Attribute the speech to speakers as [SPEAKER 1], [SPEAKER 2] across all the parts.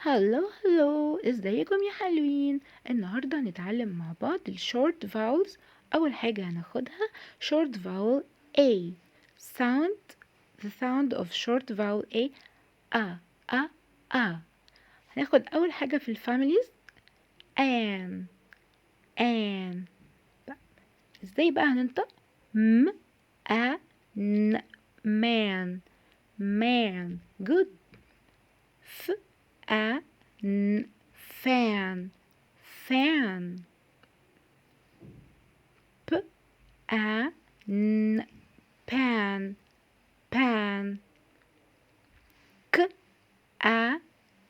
[SPEAKER 1] هلو ازيكم يا حلوين. النهارده هنتعلم مع بعض الشورت فاولز. اول حاجه هناخدها short vowel A. The sound of short vowel A. A A A. هناخد اول حاجه في الفاميليز an. ازاي بقى هننطق م a n man. Good. f a n fan. p a n pan. k a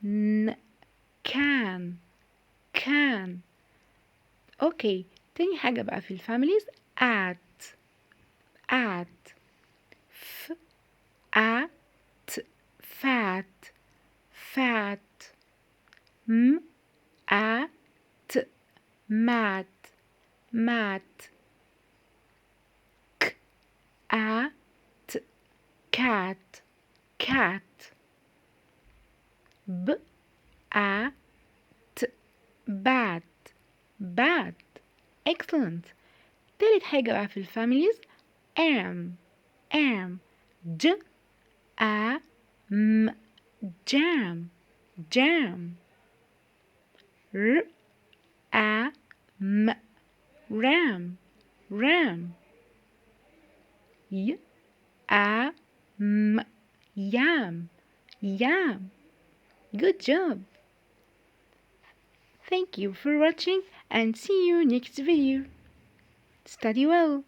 [SPEAKER 1] n can. اوكي، تاني حاجة بقى في الفاميليز at f a t fat m a t mat k a t cat b a t bat. Excellent. تالت حاجة بقى في الفاميليز am j a m jam r a m ram y a m yam. Good job. Thank you for watching and see you next video. Study well.